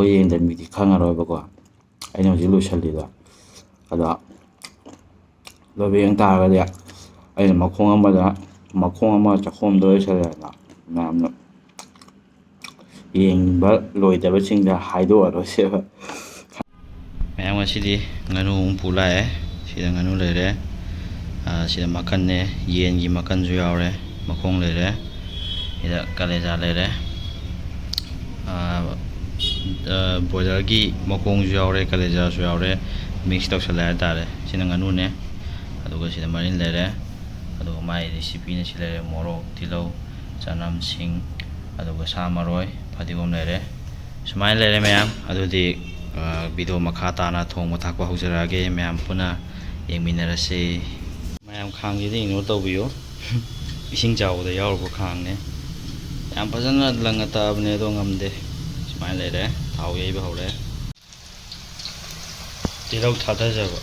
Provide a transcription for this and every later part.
Video ꯌꯦꯡꯗꯕ ꯃꯤꯗꯤ ꯈꯪꯉꯔꯣꯏꯕꯀꯣ ꯑꯩꯅ ꯍꯧꯖꯤꯛ ꯂꯣꯏꯁꯤꯜꯂꯤꯗꯣ ꯑꯗꯣ ꯂꯣꯏꯕ ꯌꯦꯡ ꯇꯥꯔꯒꯗꯤ ꯑꯩꯅ ꯃꯈꯣꯡ ꯑꯃ ꯆꯥꯛꯈꯣꯝꯗ ꯂꯣꯏꯁꯤꯜꯂꯦꯗꯅ ꯃꯌꯥꯝꯅ ꯌꯦꯡꯕ ꯂꯣꯏꯗꯕꯁꯤꯡꯗ ꯍꯥꯏꯗꯣꯛꯑꯔꯣꯏꯁꯦꯕ ꯃꯌꯥꯝ ꯉꯁꯤꯗꯤ ꯉꯥꯅꯨ ꯍꯨꯝꯐꯨ ꯂꯥꯛꯑꯦ ꯁꯤꯗ ꯉꯥꯅꯨ ꯂꯩꯔꯦ ꯁꯤꯗ ꯃꯈꯟꯅꯦ ꯌꯦꯟꯒꯤ ꯃꯈꯟꯁꯨ ꯌꯥꯎꯔꯦ ꯃꯈꯣꯡ ꯂꯩꯔꯦ ꯁꯤꯗ ꯀꯂꯦꯖꯥ ꯂꯩꯔꯦ ꯕꯣꯏꯂꯔꯒꯤ ꯃꯈꯣꯡꯁꯨ ꯌꯥꯎꯔꯦ ꯀꯂꯦꯖꯥꯁꯨ ꯌꯥꯎꯔꯦ ꯃꯤꯛꯁ ꯇꯧꯁꯜꯂꯦ ꯍꯥꯏꯇꯥꯔꯦ ꯁꯤꯅ ꯉꯥꯅꯨꯅꯦ ꯑꯗꯨꯒ ꯁꯤꯗ ꯃꯔꯤꯟ ꯂꯩꯔꯦ ꯑꯗꯨꯒ ꯃꯥꯏ ꯔꯦꯁꯤꯄꯤꯅ ꯁꯤ ꯂꯩꯔꯦ ꯃꯣꯔꯣꯛ ꯇꯤꯜꯍꯧ ꯆꯅꯝ ꯁꯤꯡ ꯑꯗꯨꯒ ꯁꯥ ꯃꯔꯣꯏ ꯐꯗꯤꯒꯣꯝ ꯂꯩꯔꯦ ꯁꯨꯃꯥꯏꯅ ꯂꯩꯔꯦ ꯃꯌꯥꯝ ꯑꯗꯨꯗꯤ ꯚꯤꯗꯤꯑꯣ ꯃꯈꯥ ꯇꯥꯅ ꯊꯣꯡꯕ ꯊꯥꯛꯄ ꯍꯧꯖꯔꯛꯑꯒꯦ ꯃꯌꯥꯝ ꯄꯨꯟꯅ ꯌꯦꯡꯃꯤꯟꯅꯔꯁꯤ ꯃꯌꯥꯝ ꯈꯥꯡꯁꯤꯗ ꯏꯒꯅꯣꯔ ꯇꯧꯕꯤꯌꯨ ꯏꯁꯤꯡ ꯆꯥꯎꯕꯗ ꯌꯥꯎꯔꯨꯕ ꯈꯥꯡꯅꯦ ꯌꯥꯝ ꯐꯖꯅ ꯂꯪꯅ ꯇꯛꯑꯕꯅꯦ ꯑꯗꯣ ꯉꯝꯗꯦ ꯁꯨꯃꯥꯏꯅ ꯂꯩꯔꯦ ꯊꯥꯎ ꯌꯩꯕ ꯍꯧꯔꯦ ꯇꯤꯜꯍꯧ ꯊꯥꯗꯖꯕ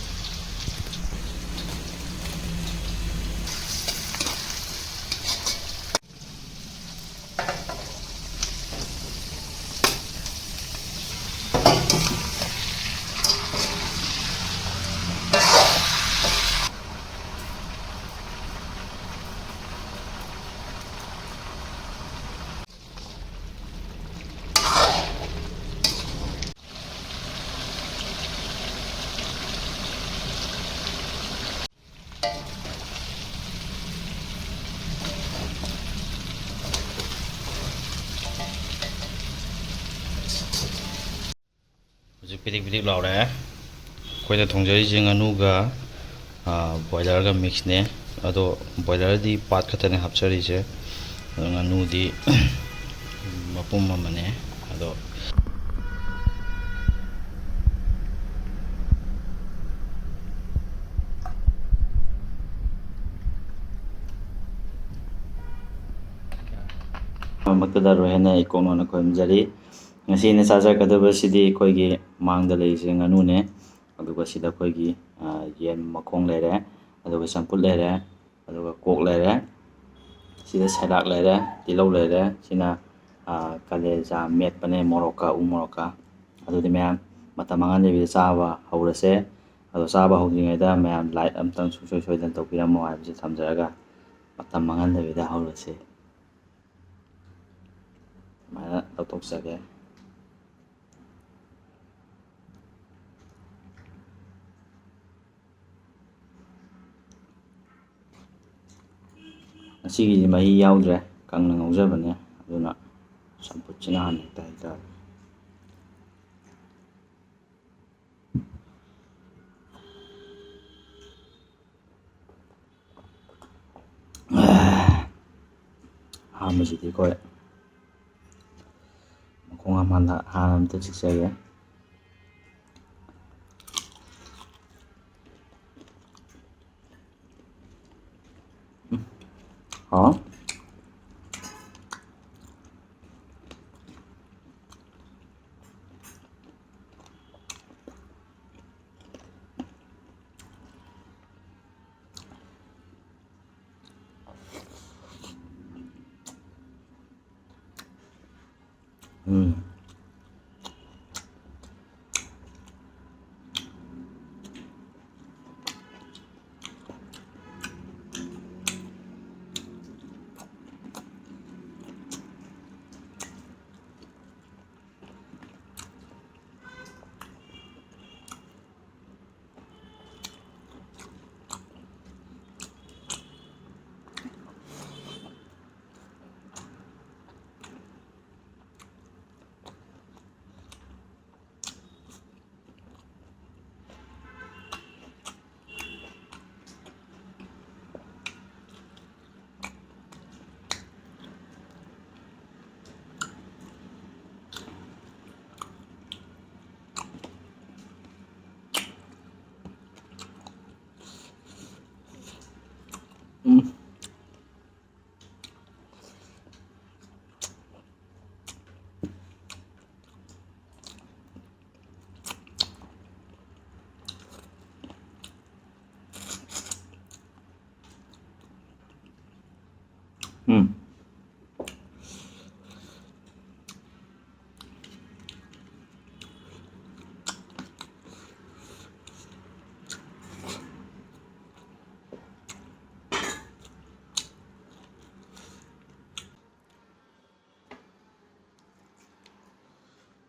ꯍꯧꯖꯤꯛ ꯄꯤꯗꯤꯛ ꯄꯤꯗꯤꯛ ꯂꯥꯎꯔꯦ ꯑꯩꯈꯣꯏꯅ ꯊꯣꯡꯖꯔꯤꯁꯦ ꯉꯥꯅꯨꯒ ꯕꯣꯏꯂꯔꯒ ꯃꯤꯛꯁꯅꯦ ꯑꯗꯣ ꯕꯣꯏꯂꯔꯗꯤ ꯄꯥꯠ ꯈꯛꯇꯅꯦ ꯍꯥꯞꯆꯔꯤꯁꯦ ꯑꯗꯣ ꯉꯥꯅꯨꯗꯤ ꯃꯄꯨꯝ ꯑꯃꯅꯦ ꯑꯗꯣ ꯃꯛꯇꯗꯔꯣꯏ ꯍꯥꯏꯅ ꯑꯩ ꯀꯣꯛꯅꯣꯟꯅ ꯈꯣꯏꯔꯝꯖꯔꯤ ꯉꯁꯤꯅ ꯆꯥꯖꯒꯗꯕꯁꯤꯗꯤ ꯑꯩꯈꯣꯏꯒꯤ ꯃꯥꯡꯗ ꯂꯩꯔꯤꯁꯦ ꯉꯥꯅꯨꯅꯦ ꯑꯗꯨꯒ ꯁꯤꯗ ꯑꯩꯈꯣꯏꯒꯤ ꯌꯦꯟ ꯃꯈꯣꯡ ꯂꯩꯔꯦ ꯑꯗꯨꯒ ꯆꯝꯐꯨꯠ ꯂꯩꯔꯦ ꯑꯗꯨꯒ ꯀꯣꯛ ꯂꯩꯔꯦ ꯁꯤꯗ ꯁꯦꯂꯥꯛ ꯂꯩꯔꯦ ꯇꯤꯜꯍꯧ ꯂꯩꯔꯦ ꯁꯤꯅ ꯀꯂꯦꯖꯥ ꯃꯦꯠꯄꯅꯦ ꯃꯣꯔꯣꯛꯀ ꯎ ꯃꯣꯔꯣꯛꯀ ꯑꯗꯨꯗꯤ ꯃꯌꯥꯝ ꯃꯇꯝ ꯃꯥꯡꯍꯟꯗꯕꯤꯗ ꯆꯥꯕ ꯍꯧꯔꯁꯦ ꯑꯗꯣ ꯆꯥꯕ ꯍꯧꯗ꯭ꯔꯤꯉꯩꯗ ꯃꯌꯥꯝ ꯂꯥꯏꯛ ꯑꯝꯇꯪ ꯁꯨꯡꯁꯣꯏ ꯁꯣꯏꯗꯅ ꯇꯧꯕꯤꯔꯝꯃꯣ ꯍꯥꯏꯕꯁꯤ ꯊꯝꯖꯔꯒ ꯃꯇꯝ ꯃꯥꯡꯍꯟꯗꯕꯤꯗ ꯍꯧꯔꯁꯦ ꯁꯨꯃꯥꯏꯅ ꯂꯧꯊꯣꯛꯆꯒꯦ ꯉꯁꯤꯒꯤꯗꯤ ꯃꯍꯤ ꯌꯥꯎꯗ꯭ꯔꯦ ꯀꯪꯅ ꯉꯧꯖꯕꯅꯦ ꯑꯗꯨꯅ ꯆꯝꯐꯨꯠꯁꯤꯅ ꯍꯥꯟꯅ ꯍꯦꯛꯇ ꯍꯩꯖꯔꯦ ꯑꯍꯥꯟꯕꯁꯤꯗꯤ ꯑꯩꯈꯣꯏ ꯃꯈꯣꯡ ꯍꯥꯟꯅ ꯑꯝꯇ ꯆꯤꯛꯆꯒꯦ ꯍꯥꯎ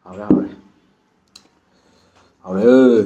Hào đấy, hào đấy. Hào đấy ơi.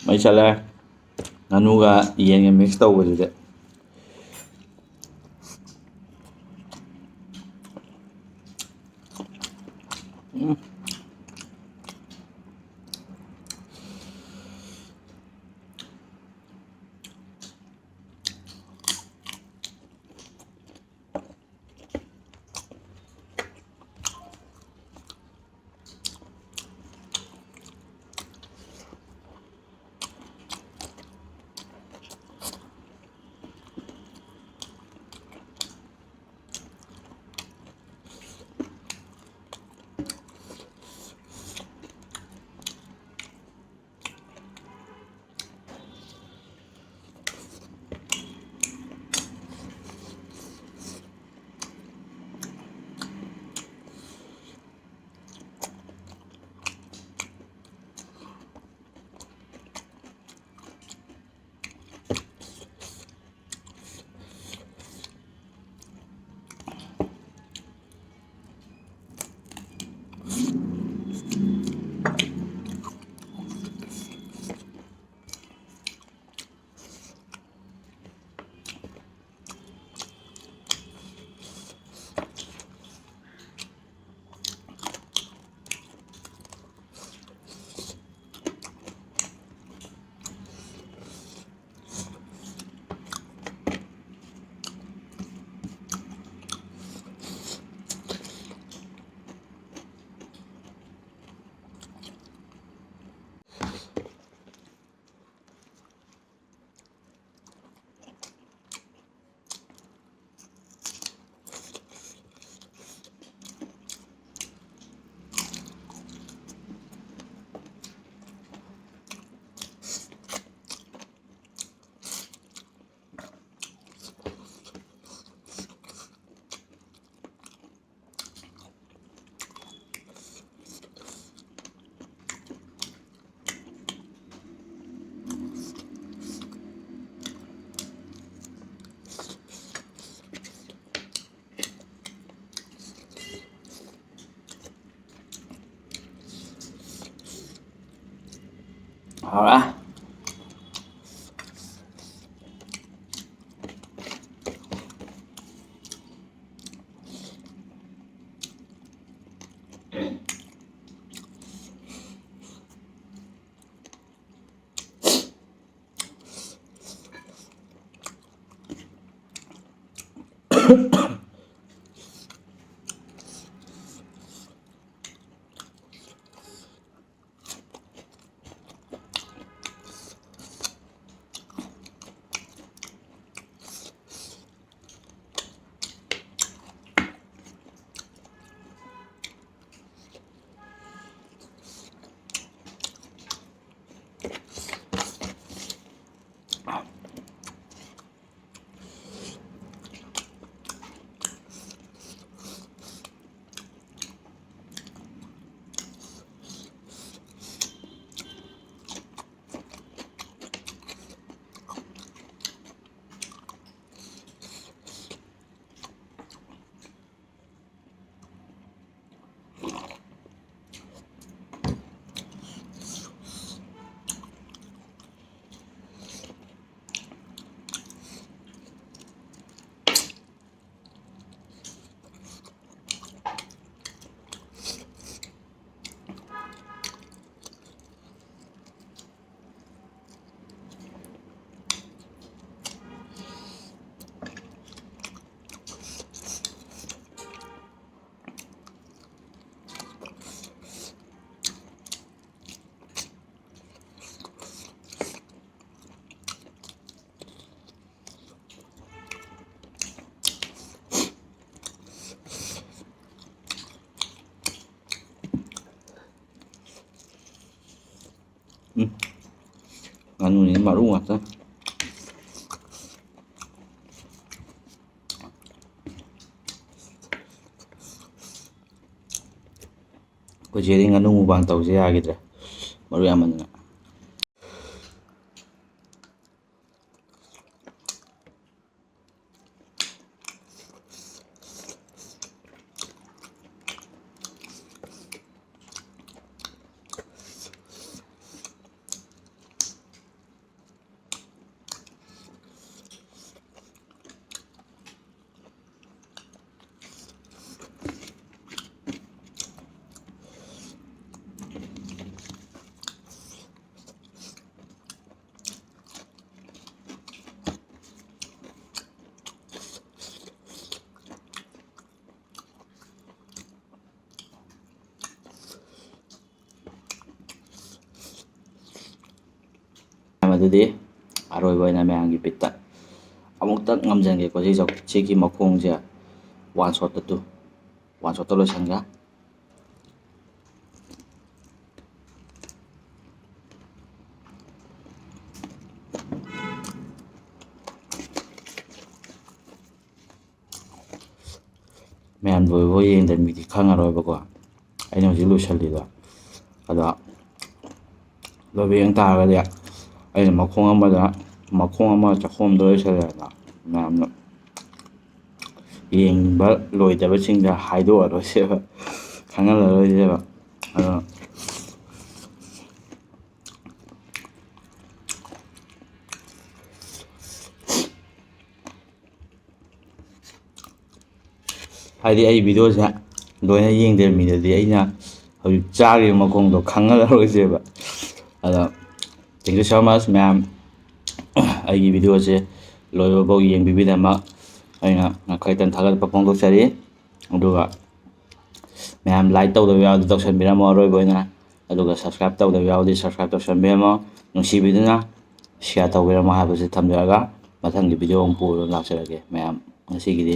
Mấy chả là Nganuga yenga mix tꯧꯕꯗꯨꯗꯤ ꯍꯥꯎꯔꯦ Nganu ini baru ngata. Ko jeri nganu mubang tawse yagidra. Maru yamanna. ꯑꯗꯨꯗꯤ ꯑꯔꯣꯏꯕ ꯑꯣꯏꯅ ꯃꯌꯥꯝꯒꯤ ꯕꯤꯠꯇ ꯑꯃꯨꯛꯇꯪ ꯉꯝꯖꯟꯒꯦꯀꯣ ꯁꯤꯒꯤ ꯃꯈꯣꯡꯁꯦ ꯋꯥꯟ ꯁꯣꯠꯇ ꯂꯣꯏꯁꯟꯒꯦ. ꯃꯌꯥꯝ ꯂꯣꯏꯕ ꯌꯦꯡꯗꯕ ꯃꯤꯗꯤ ꯈꯪꯉꯔꯣꯏꯕꯀꯣ ꯑꯩꯅ ꯍꯧꯖꯤꯛ ꯂꯣꯏꯁꯜꯂꯤꯗꯣ. ꯑꯗꯣ ꯂꯣꯏꯕ ꯌꯦꯡ ꯇꯥꯔꯒꯗꯤ ꯑꯩꯅ ꯃꯈꯣꯡ ꯑꯃ ꯆꯥꯛꯈꯣꯝꯗ ꯂꯣꯏꯁꯜꯂꯦꯗꯅ ꯃꯌꯥꯝꯅ ꯌꯦꯡꯕ ꯂꯣꯏꯗꯕꯁꯤꯡꯗ ꯍꯥꯏꯗꯣꯛꯑꯔꯣꯏꯁꯦꯕ, ꯈꯪꯍꯜꯂꯔꯣꯏꯁꯦꯕ. ꯑꯗꯣ ꯍꯥꯏꯗꯤ ꯑꯩ ꯚꯤꯗꯤꯑꯣꯁꯦ ꯂꯣꯏꯅ ꯌꯦꯡꯗꯕ ꯃꯤꯗꯗꯤ ꯑꯩꯅ ꯍꯧꯖꯤꯛ ꯆꯥꯔꯤꯕ ꯃꯈꯣꯡꯗꯣ ꯈꯪꯍꯜꯂꯔꯣꯏꯁꯦꯕ. ꯑꯗꯣ ꯊꯦꯡꯛ ꯌꯨ ꯁꯣ ꯃꯆ ꯃꯌꯥꯝ, ꯑꯩꯒꯤ ꯚꯤꯗꯤꯑꯣꯁꯦ ꯂꯣꯏꯕꯐꯥꯎ ꯌꯦꯡꯕꯤꯕꯒꯤꯗꯃꯛ ꯑꯩꯅ ꯈꯛꯇꯪ ꯊꯥꯒꯠꯄ ꯐꯣꯡꯗꯣꯛꯆꯔꯤ. ꯑꯗꯨꯒ ꯃꯌꯥꯝ ꯂꯥꯏꯛ ꯇꯧꯗꯕ ꯌꯥꯎꯔꯗꯤ ꯇꯧꯁꯟꯕꯤꯔꯝꯃꯣ ꯑꯔꯣꯏꯕ ꯑꯣꯏꯅ. ꯑꯗꯨꯒ ꯁꯕꯁꯀ꯭ꯔꯥꯏꯕ ꯇꯧꯗꯕ ꯌꯥꯎꯔꯗꯤ ꯁꯕꯁꯀ꯭ꯔꯥꯏꯕ ꯇꯧꯁꯟꯕꯤꯔꯝꯃꯣ. ꯅꯨꯡꯁꯤꯕꯤꯗꯨꯅ ꯁꯤꯌꯥꯔ ꯇꯧꯕꯤꯔꯝꯃꯣ ꯍꯥꯏꯕꯁꯤ ꯊꯝꯖꯔꯒ ꯃꯊꯪꯒꯤ ꯚꯤꯗꯤꯑꯣ ꯑꯃꯨꯛ ꯄꯨꯔꯒ ꯂꯥꯛꯆꯔꯒꯦ ꯃꯌꯥꯝ. ꯉꯁꯤꯒꯤꯗꯤ